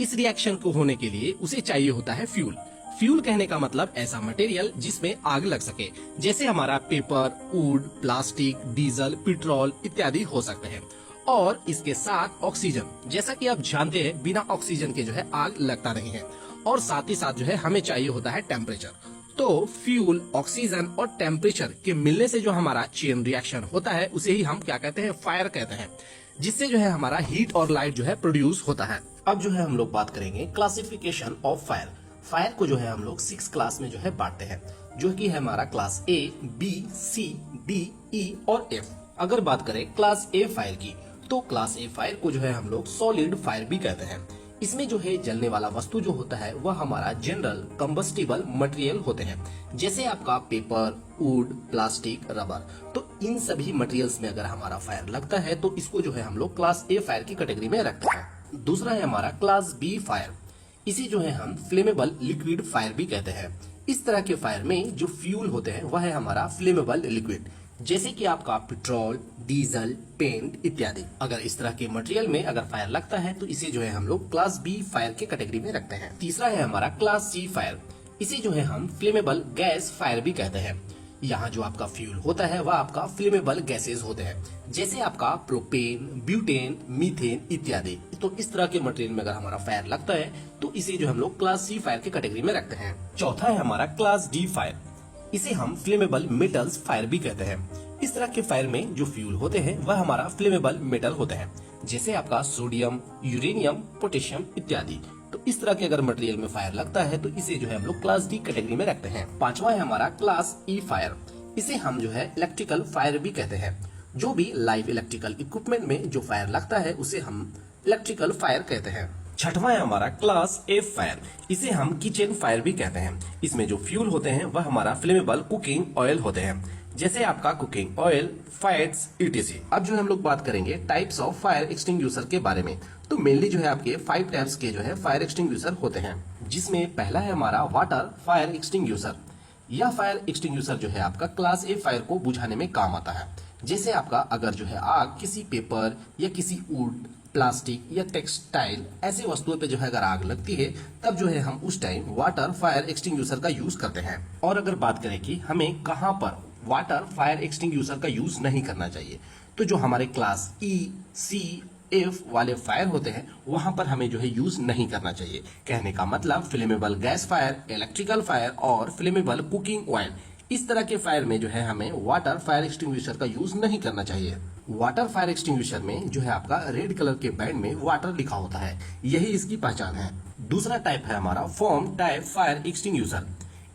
इस रिएक्शन को होने के लिए उसे चाहिए होता है फ्यूल। फ्यूल कहने का मतलब ऐसा मटेरियल जिसमें आग लग सके, जैसे हमारा paper, would, plastic, diesel, petrol इत्यादि हो सकते हैं। और इसके साथ ऑक्सीजन, जैसा कि आप जानते हैं बिना ऑक्सीजन के जो है आग लगता नहीं है। और साथ ही साथ जो है हमें चाहिए होता है टेम्परेचर। तो फ्यूल, ऑक्सीजन और टेम्परेचर के मिलने से जो हमारा चेन रिएक्शन होता है उसे ही हम क्या कहते हैं, फायर कहते हैं, जिससे जो है हमारा हीट और लाइट जो है प्रोड्यूस होता है। अब जो है हम लोग बात करेंगे क्लासिफिकेशन ऑफ फायर। फायर को जो है हम लोग 6 क्लास में जो है बांटते हैं, जो कि है हमारा class A, B, C, D, E और एफ। अगर बात करें क्लास ए फायर की, तो क्लास ए फायर को जो है हम लोग सॉलिड फायर भी कहते हैं। इसमें जो है जलने वाला वस्तु जो होता है वह हमारा जनरल कंबस्टिबल मटेरियल होते हैं, जैसे आपका पेपर, वुड, प्लास्टिक, रबर। तो इन सभी मटेरियल्स में अगर हमारा फायर लगता है तो इसको जो है हम लोग क्लास ए फायर की कैटेगरी में रखते हैं। दूसरा है हमारा क्लास बी फायर। इसे जो है हम फ्लेमेबल लिक्विड फायर भी कहते हैं। इस तरह के फायर में जो फ्यूल होते हैं वह है हमारा फ्लेमेबल लिक्विड, जैसे कि आपका पेट्रोल, डीजल, पेंट इत्यादि। अगर इस तरह के मटेरियल में अगर फायर लगता है तो इसे जो है हम लोग क्लास बी फायर के कैटेगरी में रखते हैं। तीसरा है हमारा क्लास सी फायर। इसे जो है हम फ्लेमेबल गैस फायर भी कहते हैं। यहाँ जो आपका फ्यूल होता है वह आपका फ्लेमेबल गैसेज होते हैं, जैसे आपका प्रोपेन, ब्यूटेन, मीथेन इत्यादि। तो इस तरह के मटेरियल में अगर हमारा फायर लगता है तो इसे जो हम लोग क्लास सी फायर के कैटेगरी में रखते हैं। चौथा है हमारा क्लास डी फायर। इसे हम फ्लेमेबल मेटल्स फायर भी कहते हैं। इस तरह के फायर में जो फ्यूल होते हैं वह हमारा फ्लेमेबल मेटल होते हैं, जैसे आपका सोडियम, यूरेनियम, पोटेशियम इत्यादि। तो इस तरह के अगर मटेरियल में फायर लगता है तो इसे जो है हम लोग क्लास डी कैटेगरी में रखते हैं। पांचवा है हमारा क्लास ई फायर। इसे हम जो है इलेक्ट्रिकल फायर भी कहते हैं। जो भी लाइव इलेक्ट्रिकल इक्विपमेंट में जो फायर लगता है उसे हम इलेक्ट्रिकल फायर कहते हैं। छठवां है हमारा क्लास एफ फायर। इसे हम किचन फायर भी कहते हैं। इसमें जो फ्यूल होते हैं वह हमारा फ्लेमेबल कुकिंग ऑयल होते हैं, जैसे आपका कुकिंग ऑयल, फैट्स इटीसी। अब जो हम लोग बात करेंगे टाइप्स ऑफ फायर एक्सटिंग्विशर के बारे में, तो मेनली जो है आपके 5 टाइप्स के जो है फायर एक्सटिंग्विशर होते हैं, जिसमें पहला है हमारा वाटर फायर एक्सटिंग्विशर। यह फायर एक्सटिंग्विशर जो है आपका क्लास ए फायर को बुझाने में काम आता है। जैसे आपका अगर जो है आग किसी पेपर या किसी वुड, प्लास्टिक या टेक्सटाइल ऐसे वस्तुओं पे जो है अगर आग लगती है तब जो है हम उस टाइम वाटर फायर एक्सटिंग्विशर का यूज करते हैं। और अगर बात करें कि हमें कहां पर वाटर फायर एक्सटिंग्विशर का यूज नहीं करना चाहिए, तो जो हमारे क्लास ई, सी, एफ वाले फायर होते हैं वहां पर हमें जो है यूज नहीं करना चाहिए। कहने का मतलब flammable gas fire, electrical fire और फ्लेमेबल कुकिंग ऑयल, इस तरह के फायर में जो है हमें वाटर फायर एक्सटिंग्विशर का यूज नहीं करना चाहिए। वाटर फायर एक्सटिंग्विशर में जो है आपका रेड कलर के बैंड में वाटर लिखा होता है, यही इसकी पहचान है। दूसरा टाइप है हमारा फोम टाइप फायर एक्सटिंग्विशर।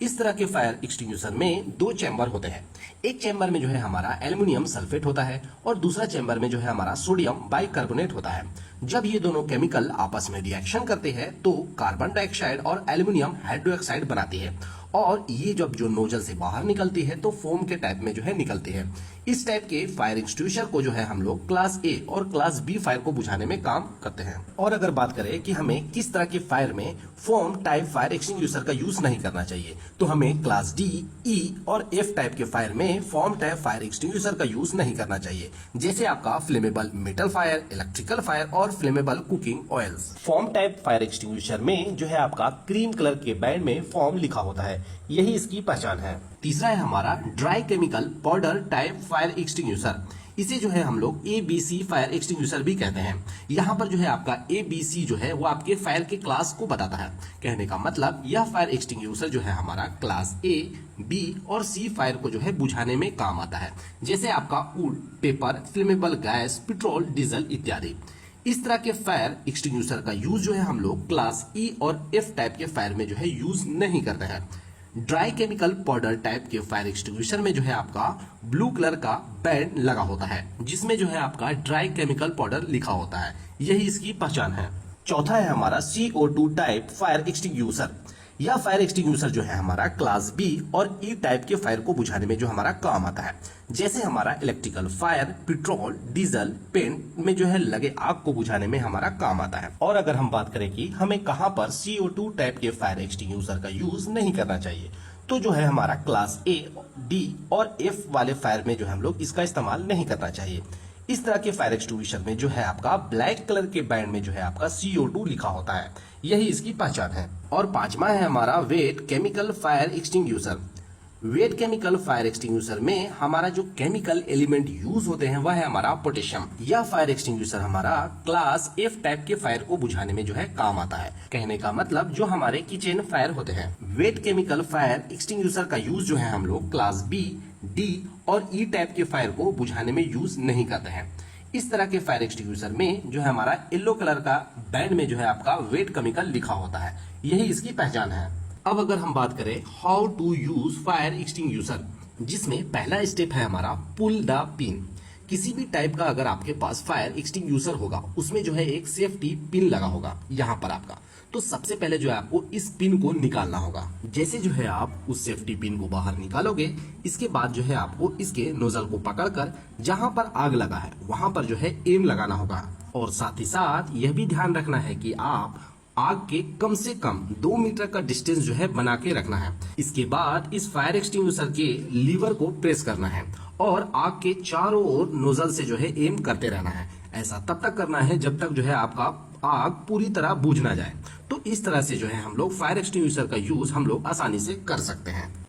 इस तरह के फायर एक्सटिंग्विशर में 2 चैम्बर होते हैं। एक चैम्बर में जो है हमारा एल्युमिनियम सल्फेट होता है और दूसरा चैम्बर में जो है हमारा सोडियम बाइकार्बोनेट होता है। जब ये दोनों केमिकल आपस में रिएक्शन करते हैं तो कार्बन डाइऑक्साइड और एल्युमिनियम हाइड्रोक्साइड बनाती है, और ये जब जो नोजल से बाहर निकलती है तो फोम के टाइप में जो है निकलती है। इस टाइप के फायर एक्सटिंग्विशर को जो है हम लोग क्लास ए और क्लास बी फायर को बुझाने में काम करते हैं। और अगर बात करें कि हमें किस तरह के फायर में फोम टाइप फायर एक्सटिंग्विशर का यूज नहीं करना चाहिए, तो हमें क्लास डी, ई और एफ टाइप के फायर में फोम टाइप फायर एक्सटिंग्विशर का यूज नहीं करना चाहिए, जैसे आपका flammable metal fire, electrical fire और flammable cooking oils. Foam type fire extinguisher में जो है आपका क्रीम कलर के बैंड में फोम लिखा होता है, यही इसकी पहचान है। तीसरा है हमारा dry chemical powder type fire extinguisher. इसे जो है हम लोग ABC फायर एक्सटिंग्विशर भी कहते हैं। यहाँ पर जो है आपका ABC जो है वो आपके फायर के क्लास को बताता है। कहने का मतलब यह फायर एक्सटिंग्विशर जो है हमारा क्लास A, B और C फायर को जो है बुझाने में काम आता है, जैसे आपका would, paper, flammable gas, petrol, diesel इत्यादि। इस तरह के फायर एक्सटिंग्विशर का यूज जो है हम लोग क्लास E और F टाइप के फायर में जो है यूज नहीं करते हैं। ड्राई केमिकल पाउडर टाइप के फायर एक्सटिंग्विशर में जो है आपका ब्लू कलर का बैंड लगा होता है, जिसमें जो है आपका ड्राई केमिकल पाउडर लिखा होता है, यही इसकी पहचान है। चौथा है हमारा CO2 टाइप फायर एक्सटिंग्विशर। यह फायर एक्सटिंग्विशर जो है हमारा क्लास बी और ई टाइप के फायर को बुझाने में जो हमारा काम आता है, जैसे हमारा electrical fire, petrol, diesel, paint में जो है लगे आग को बुझाने में हमारा काम आता है। और अगर हम बात करें कि हमें कहां पर CO2 टाइप के फायर एक्सटिंग्विशर का यूज नहीं करना चाहिए, तो जो है हमारा क्लास ए, डी और एफ वाले फायर में जो हम लोग इसका इस्तेमाल नहीं करना चाहिए। इस तरह के फायर एक्सटिंग्विशर में जो है आपका ब्लैक कलर के बैंड में जो है आपका CO2 लिखा होता है, यही इसकी पहचान है। और पांचवा है हमारा wait chemical fire extinguisher. Wait chemical fire extinguisher में हमारा जो केमिकल एलिमेंट यूज होते हैं वह है हमारा पोटेशियम। यह फायर एक्सटिंग्विशर हमारा क्लास F टाइप के फायर को बुझाने में जो है काम आता है। कहने का मतलब जो हमारे किचन फायर होते हैं। वेट केमिकल फायर एक्सटिंग्विशर का यूज जो है हम लोग क्लास B, D और E टाइप के फायर को बुझाने में यूज नहीं करते हैं। इस तरह के फायर एक्सटिंग्विशर में जो है हमारा येलो कलर का बैंड में जो है आपका वेट केमिकल लिखा होता है, यही इसकी पहचान है। अब अगर हम बात करें how to use fire extinguisher, जिसमें पहला स्टेप है हमारा पुल द पिन। किसी भी टाइप का अगर आपके पास फायर एक्सटिंग्विशर होगा उसमें जो है एक सेफ्टी पिन लगा होगा यहाँ पर आपका, तो सबसे पहले जो है आपको इस पिन को निकालना होगा। जैसे जो है आप उस सेफ्टी पिन को बाहर निकालोगे, इसके बाद जो है आपको इसके नोजल को पकड़कर जहां पर आग लगा है वहां पर जो है एम लगाना होगा। और साथ ही साथ यह भी ध्यान रखना है कि आप आग के कम से कम 2 मीटर का डिस्टेंस जो है बना के रखना है। इसके बाद इस फायर एक्सटिंग्विशर के लीवर को प्रेस करना है और आग के चारों ओर नोजल से जो है एम करते रहना है। ऐसा तब तक करना है जब तक जो है आपका आग पूरी तरह बुझ ना जाए। तो इस तरह से जो है हम लोग फायर एक्सटिंग्विशर का यूज हम लोग आसानी से कर सकते हैं।